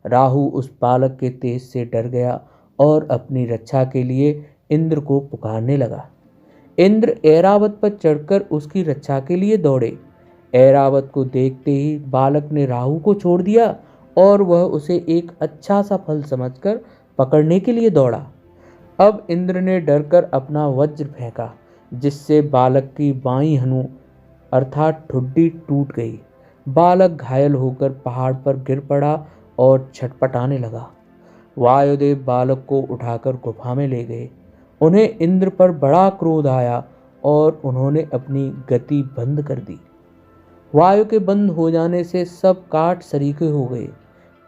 राहु उस बालक के तेज से डर गया और अपनी रक्षा के लिए इंद्र को पुकारने लगा। इंद्र ऐरावत पर चढ़कर उसकी रक्षा के लिए दौड़े। ऐरावत को देखते ही बालक ने राहु को छोड़ दिया और वह उसे एक अच्छा सा फल समझकर पकड़ने के लिए दौड़ा। अब इंद्र ने डरकर अपना वज्र फेंका, जिससे बालक की बाईं हनु अर्थात ठुड्डी टूट गई। बालक घायल होकर पहाड़ पर गिर पड़ा और छटपटाने लगा। वायुदेव बालक को उठाकर गुफा में ले गए। उन्हें इंद्र पर बड़ा क्रोध आया और उन्होंने अपनी गति बंद कर दी। वायु के बंद हो जाने से सब काट सरीखे हो गए।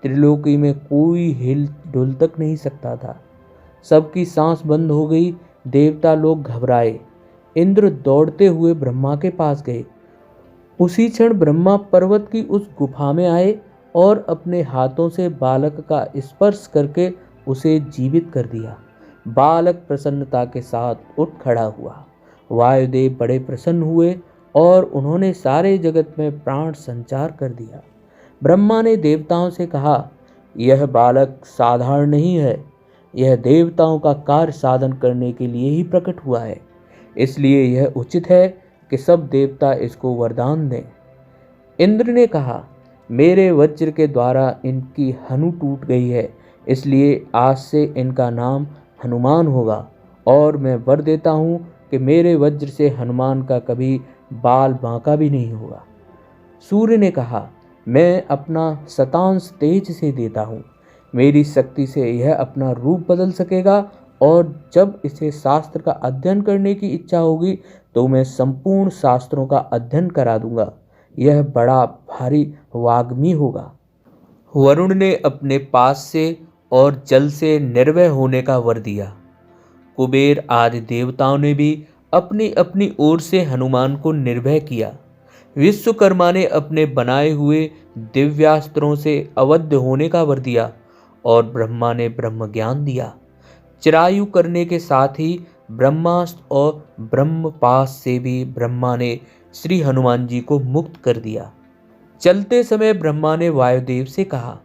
त्रिलोकी में कोई हिल डुल तक नहीं सकता था। सबकी सांस बंद हो गई। देवता लोग घबराए। इंद्र दौड़ते हुए ब्रह्मा के पास गए। उसी क्षण ब्रह्मा पर्वत की उस गुफा में आए और अपने हाथों से बालक का स्पर्श करके उसे जीवित कर दिया। बालक प्रसन्नता के साथ उठ खड़ा हुआ। वायुदेव बड़े प्रसन्न हुए और उन्होंने सारे जगत में प्राण संचार कर दिया। ब्रह्मा ने देवताओं से कहा, यह बालक साधारण नहीं है, यह देवताओं का कार्य साधन करने के लिए ही प्रकट हुआ है, इसलिए यह उचित है कि सब देवता इसको वरदान दें। इंद्र ने कहा, मेरे वज्र के द्वारा इनकी हनु टूट गई है, इसलिए आज से इनका नाम हनुमान होगा, और मैं वर देता हूँ कि मेरे वज्र से हनुमान का कभी बाल बांका भी नहीं होगा। सूर्य ने कहा, मैं अपना शतांश तेज से देता हूँ, मेरी शक्ति से यह अपना रूप बदल सकेगा, और जब इसे शास्त्र का अध्ययन करने की इच्छा होगी तो मैं संपूर्ण शास्त्रों का अध्ययन करा दूंगा। यह बड़ा भारी वाग्मी होगा। वरुण ने अपने पास से और जल से निर्भय होने का वर दिया। कुबेर आदि देवताओं ने भी अपनी अपनी ओर से हनुमान को निर्भय किया। विश्वकर्मा ने अपने बनाए हुए दिव्यास्त्रों से अवध्य होने का वर दिया और ब्रह्मा ने ब्रह्म ज्ञान दिया। चिरायु करने के साथ ही ब्रह्मास्त्र और ब्रह्मपाश से भी ब्रह्मा ने श्री हनुमान जी को मुक्त कर दिया। चलते समय ब्रह्मा ने वायुदेव से कहा,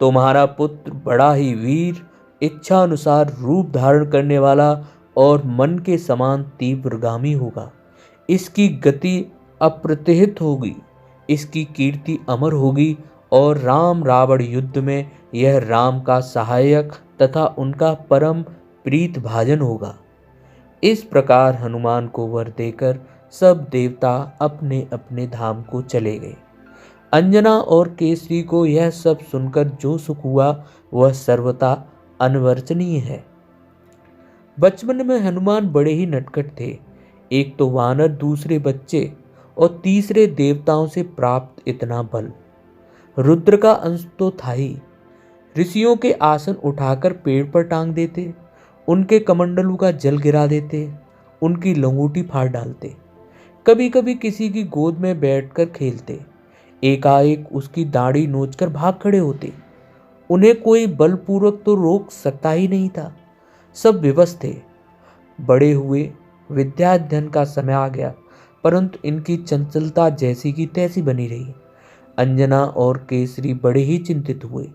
तुम्हारा पुत्र बड़ा ही वीर, इच्छा अनुसार रूप धारण करने वाला और मन के समान तीव्रगामी होगा। इसकी गति अप्रतिहित होगी, इसकी कीर्ति अमर होगी, और राम रावण युद्ध में यह राम का सहायक तथा उनका परम प्रीत भाजन होगा। इस प्रकार हनुमान को वर देकर सब देवता अपने अपने धाम को चले गए। अंजना और केसरी को यह सब सुनकर जो सुख हुआ वह सर्वथा अनवर्चनीय है। बचपन में हनुमान बड़े ही नटखट थे। एक तो वानर, दूसरे बच्चे और तीसरे देवताओं से प्राप्त इतना बल। रुद्र का अंश तो था ही। ऋषियों के आसन उठाकर पेड़ पर टांग देते, उनके कमंडलू का जल गिरा देते, उनकी लंगोटी फाड़ डालते। कभी कभी किसी की गोद में बैठकर खेलते, एकाएक उसकी दाढ़ी नोचकर भाग खड़े होते। उन्हें कोई बलपूर्वक तो रोक सकता ही नहीं था। सब विवश थे। बड़े हुए, विद्याध्ययन का समय आ गया, परंतु इनकी चंचलता जैसी की तैसी बनी रही। अंजना और केसरी बड़े ही चिंतित हुए।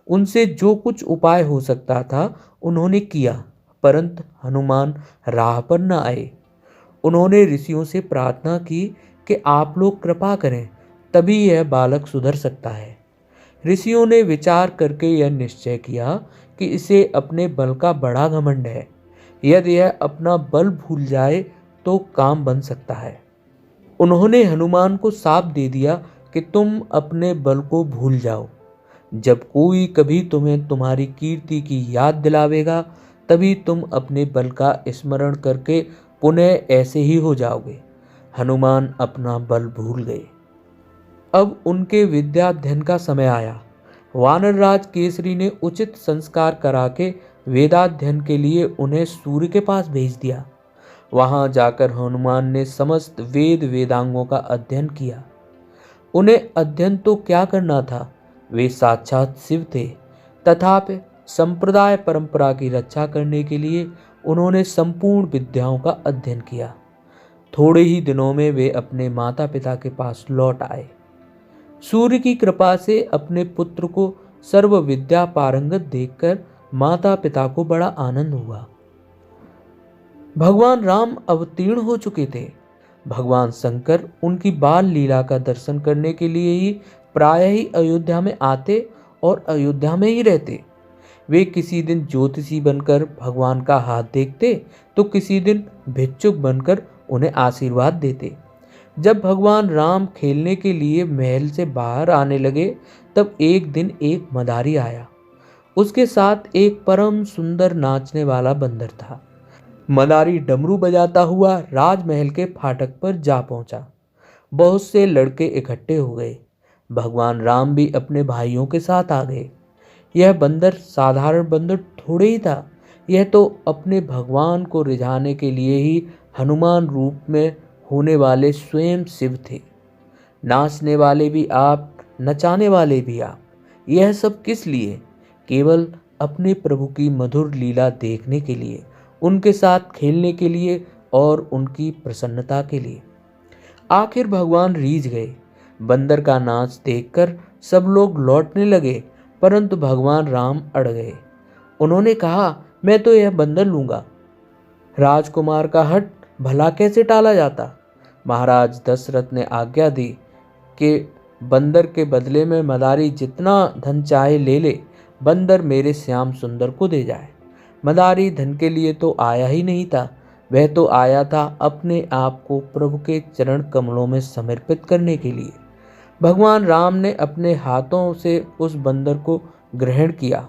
उनसे जो कुछ उपाय हो सकता था उन्होंने किया, परंतु हनुमान राह पर न आए। उन्होंने ऋषियों से प्रार्थना की कि आप लोग कृपा करें, तभी यह बालक सुधर सकता है। ऋषियों ने विचार करके यह निश्चय किया कि इसे अपने बल का बड़ा घमंड है। यदि यह अपना बल भूल जाए तो काम बन सकता है। उन्होंने हनुमान को शाप दे दिया कि तुम अपने बल को भूल जाओ। जब कोई कभी तुम्हें तुम्हारी कीर्ति की याद दिलावेगा, तभी तुम अपने बल का स्मरण करके पुनः ऐसे ही हो जाओगे। हनुमान अपना बल भूल गए। अब उनके विद्याध्ययन का समय आया। वानरराज केसरी ने उचित संस्कार करा के वेदाध्ययन के लिए उन्हें सूर्य के पास भेज दिया। वहां जाकर हनुमान ने समस्त वेद वेदांगों का अध्ययन किया। उन्हें अध्ययन तो क्या करना था, वे साक्षात शिव थे। तथापि संप्रदाय परंपरा की रक्षा करने के लिए उन्होंने संपूर्ण विद्याओं का अध्ययन किया। थोड़े ही दिनों में वे अपने माता पिता के पास लौट आए। सूर्य की कृपा से अपने पुत्र को सर्व विद्या पारंगत देखकर माता पिता को बड़ा आनंद हुआ। भगवान राम अवतीर्ण हो चुके थे। भगवान शंकर उनकी बाल लीला का दर्शन करने के लिए ही प्रायः ही अयोध्या में आते और अयोध्या में ही रहते। वे किसी दिन ज्योतिषी बनकर भगवान का हाथ देखते तो किसी दिन भिक्षुक बनकर उन्हें आशीर्वाद देते। जब भगवान राम खेलने के लिए महल से बाहर आने लगे तब एक दिन एक मदारी आया। उसके साथ एक परम सुंदर नाचने वाला बंदर था। मदारी डमरू बजाता हुआ राजमहल के फाटक पर जा पहुंचा। बहुत से लड़के इकट्ठे हो गए। भगवान राम भी अपने भाइयों के साथ आ गए। यह बंदर साधारण बंदर थोड़े ही था, यह तो अपने भगवान को रिझाने के लिए ही हनुमान रूप में होने वाले स्वयं शिव थे। नाचने वाले भी आप, नचाने वाले भी आप। यह सब किस लिए? केवल अपने प्रभु की मधुर लीला देखने के लिए, उनके साथ खेलने के लिए और उनकी प्रसन्नता के लिए। आखिर भगवान रीझ गए। बंदर का नाच देखकर सब लोग लौटने लगे, परंतु भगवान राम अड़ गए। उन्होंने कहा, मैं तो यह बंदर लूंगा। राजकुमार का हट भला कैसे टाला जाता? महाराज दशरथ ने आज्ञा दी कि बंदर के बदले में मदारी जितना धन चाहे ले ले, बंदर मेरे श्याम सुंदर को दे जाए। मदारी धन के लिए तो आया ही नहीं था, वह तो आया था अपने आप को प्रभु के चरण कमलों में समर्पित करने के लिए। भगवान राम ने अपने हाथों से उस बंदर को ग्रहण किया।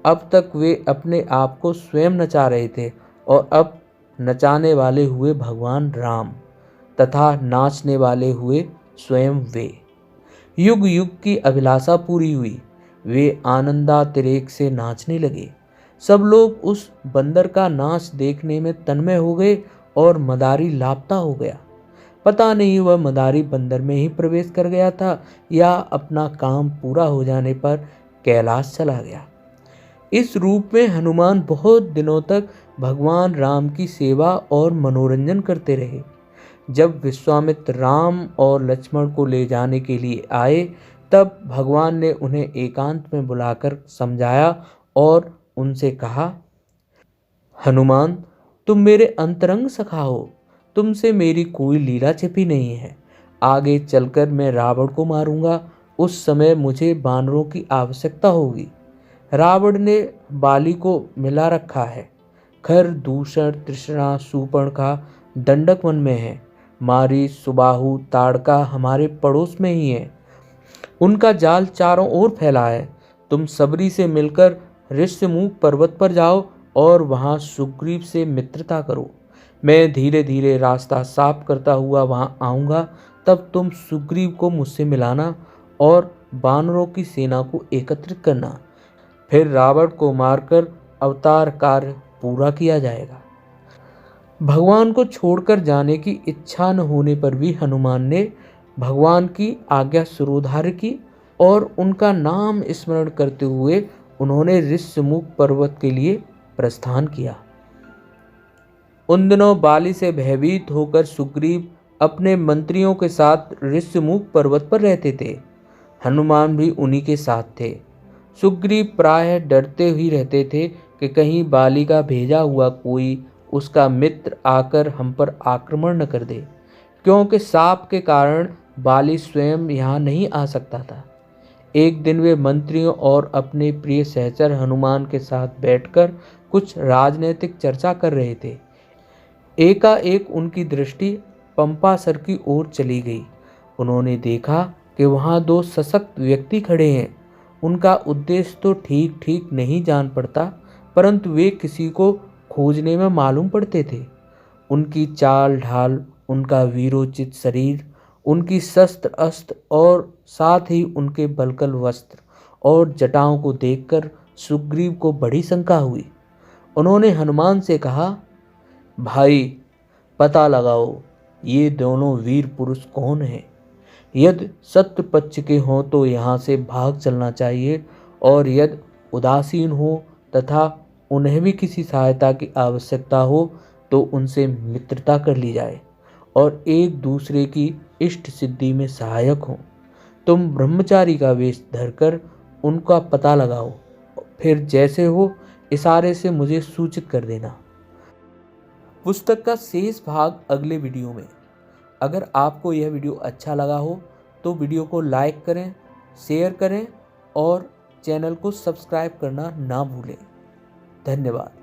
अब तक वे अपने आप को स्वयं नचा रहे थे और अब नचाने वाले हुए भगवान राम तथा नाचने वाले हुए स्वयं वे। युग युग की अभिलाषा पूरी हुई। वे आनंदातिरेक से नाचने लगे। सब लोग उस बंदर का नाच देखने में तन्मय हो गए और मदारी लापता हो गया। पता नहीं वह मदारी बंदर में ही प्रवेश कर गया था या अपना काम पूरा हो जाने पर कैलाश चला गया। इस रूप में हनुमान बहुत दिनों तक भगवान राम की सेवा और मनोरंजन करते रहे। जब विश्वामित्र राम और लक्ष्मण को ले जाने के लिए आए तब भगवान ने उन्हें एकांत में बुलाकर समझाया और उनसे कहा, हनुमान, तुम मेरे अंतरंग सखा हो, तुमसे मेरी कोई लीला छिपी नहीं है। आगे चलकर मैं रावण को मारूंगा, उस समय मुझे बानरों की आवश्यकता होगी। रावण ने बाली को मिला रखा है। खर, दूषण, तृष्णा, शूर्पणखा दंडक वन में है। मारी, सुबाहु, ताड़का हमारे पड़ोस में ही है। उनका जाल चारों ओर फैला है। तुम सबरी से मिलकर ऋष्यमुख पर्वत पर जाओ और वहां सुग्रीव से मित्रता करो। मैं धीरे धीरे रास्ता साफ करता हुआ वहां आऊंगा, तब तुम सुग्रीव को मुझसे मिलाना और बानरों की सेना को एकत्रित करना। फिर रावण को मारकर अवतार कार्य पूरा किया जाएगा। भगवान को छोड़कर जाने की इच्छा न होने पर भी हनुमान ने भगवान की आज्ञा शिरोधार्य की और उनका नाम स्मरण करते हुए उन्होंने ऋष्यमुख पर्वत के लिए प्रस्थान किया। उन दिनों बाली से भयभीत होकर सुग्रीव अपने मंत्रियों के साथ ऋष्यमुख पर्वत पर रहते थे। हनुमान भी उन्हीं के साथ थे। सुग्रीव प्रायः डरते ही रहते थे कि कहीं बाली का भेजा हुआ कोई उसका मित्र आकर हम पर आक्रमण न कर दे, क्योंकि साप के कारण बाली स्वयं यहाँ नहीं आ सकता था। एक दिन वे मंत्रियों और अपने प्रिय सहचर हनुमान के साथ बैठकर कुछ राजनीतिक चर्चा कर रहे थे। एकाएक उनकी दृष्टि पंपासर की ओर चली गई। उन्होंने देखा कि वहाँ दो सशक्त व्यक्ति खड़े हैं। उनका उद्देश्य तो ठीक ठीक नहीं जान पड़ता, परंतु वे किसी को खोजने में मालूम पड़ते थे। उनकी चाल ढाल, उनका वीरोचित शरीर, उनकी शस्त्र अस्त्र और साथ ही उनके बलकल वस्त्र और जटाओं को देखकर सुग्रीव को बड़ी शंका हुई। उन्होंने हनुमान से कहा, भाई, पता लगाओ ये दोनों वीर पुरुष कौन हैं। यदि शत्रु पक्ष के हों तो यहाँ से भाग चलना चाहिए, और यदि उदासीन हो तथा उन्हें भी किसी सहायता की आवश्यकता हो तो उनसे मित्रता कर ली जाए और एक दूसरे की इष्ट सिद्धि में सहायक हों। तुम ब्रह्मचारी का वेश धरकर उनका पता लगाओ, फिर जैसे हो इशारे से मुझे सूचित कर देना। पुस्तक का शेष भाग अगले वीडियो में। अगर आपको यह वीडियो अच्छा लगा हो तो वीडियो को लाइक करें, शेयर करें और चैनल को सब्सक्राइब करना ना भूलें। धन्यवाद।